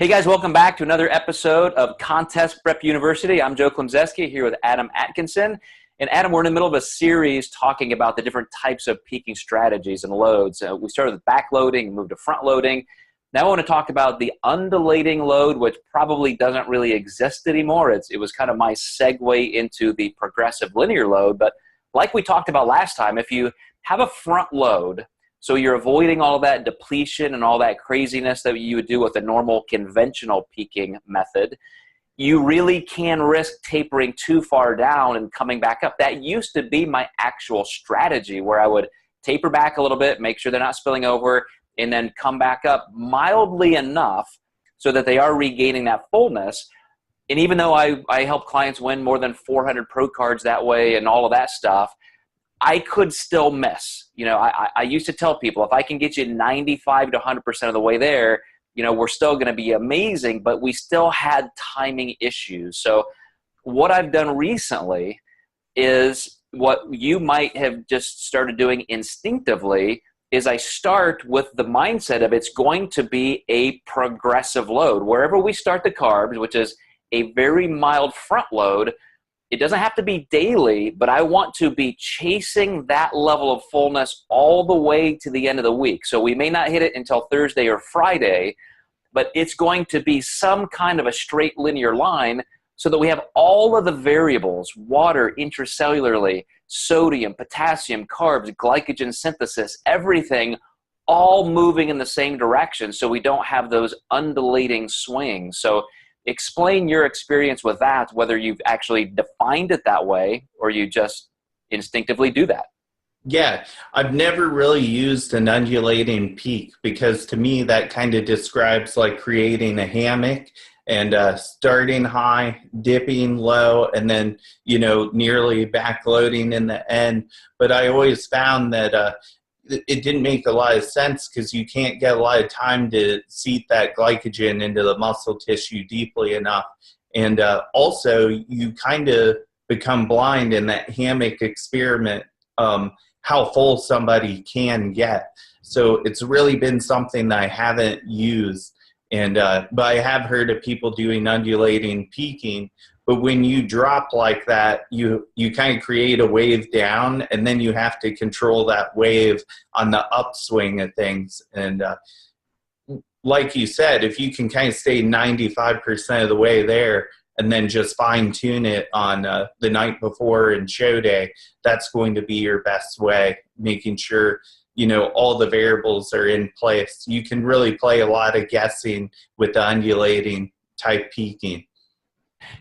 Hey guys, welcome back to another episode of Contest Prep University. I'm Joe Klemczewski here with Adam Atkinson. And Adam, we're in the middle of a series talking about the different types of peaking strategies and loads. We started with back loading and moved to front loading. Now I want to talk about the undulating load, which probably doesn't really exist anymore. It was kind of my segue into the progressive linear load. But like we talked about last time, if you have a front load, so you're avoiding all of that depletion and all that craziness that you would do with a normal conventional peaking method, you really can risk tapering too far down and coming back up. That used to be my actual strategy, where I would taper back a little bit, make sure they're not spilling over, and then come back up mildly enough so that they are regaining that fullness. And even though I help clients win more than 400 pro cards that way and all of that stuff, I could still miss. I used to tell people, if I can get you 95 to 100% of the way there, we're still going to be amazing, but we still had timing issues. So what I've done recently is what you might have just started doing instinctively is I start with the mindset of it's going to be a progressive load. Wherever we start the carbs, which is a very mild front load, it doesn't have to be daily, but I want to be chasing that level of fullness all the way to the end of the week. So we may not hit it until Thursday or Friday, but it's going to be some kind of a straight linear line so that we have all of the variables, water intracellularly, sodium, potassium, carbs, glycogen synthesis, everything all moving in the same direction so we don't have those undulating swings. So explain your experience with that, whether you've actually defined it that way or you just instinctively do that. Yeah, I've never really used an undulating peak because to me that kind of describes like creating a hammock and starting high, dipping low, and then, nearly backloading in the end. But I always found that it didn't make a lot of sense because you can't get a lot of time to seep that glycogen into the muscle tissue deeply enough. And also, you kind of become blind in that hammock experiment, how full somebody can get. So it's really been something that I haven't used. And but I have heard of people doing undulating peaking. But when you drop like that, you kind of create a wave down, and then you have to control that wave on the upswing of things. And like you said, if you can kind of stay 95% of the way there and then just fine tune it on the night before and show day, that's going to be your best way, making sure all the variables are in place. You can really play a lot of guessing with the undulating type peaking.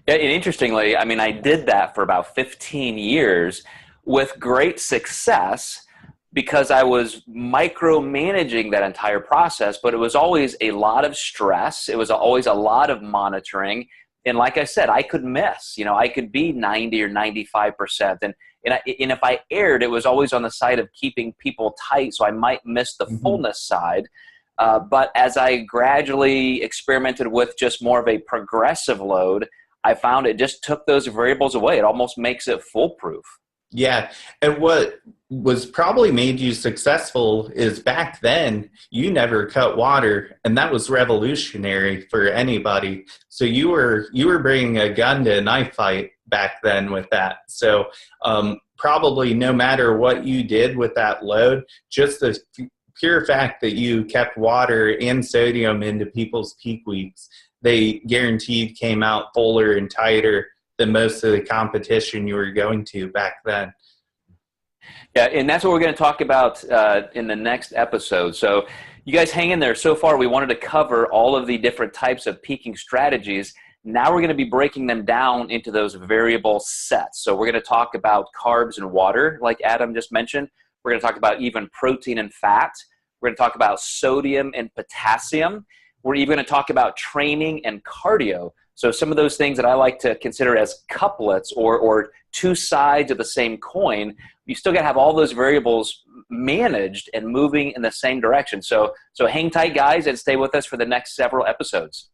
Yeah, and interestingly, I did that for about 15 years with great success because I was micromanaging that entire process, but it was always a lot of stress. It was always a lot of monitoring. And like I said, I could miss. I could be 90 or 95%. And if I erred, it was always on the side of keeping people tight, so I might miss the fullness side. But as I gradually experimented with just more of a progressive load, I found it just took those variables away. It almost makes it foolproof. Yeah. And what was probably made you successful is back then you never cut water, and that was revolutionary for anybody. So you were bringing a gun to a knife fight back then with that. So probably no matter what you did with that load, just the pure fact that you kept water and sodium into people's peak weeks, they guaranteed came out fuller and tighter than most of the competition you were going to back then. Yeah, and that's what we're going to talk about in the next episode. So you guys hang in there. So far, we wanted to cover all of the different types of peaking strategies. Now we're going to be breaking them down into those variable sets. So we're going to talk about carbs and water, like Adam just mentioned. We're going to talk about even protein and fat. We're going to talk about sodium and potassium. We're even going to talk about training and cardio. So some of those things that I like to consider as couplets or two sides of the same coin, you still got to have all those variables managed and moving in the same direction. So hang tight, guys, and stay with us for the next several episodes.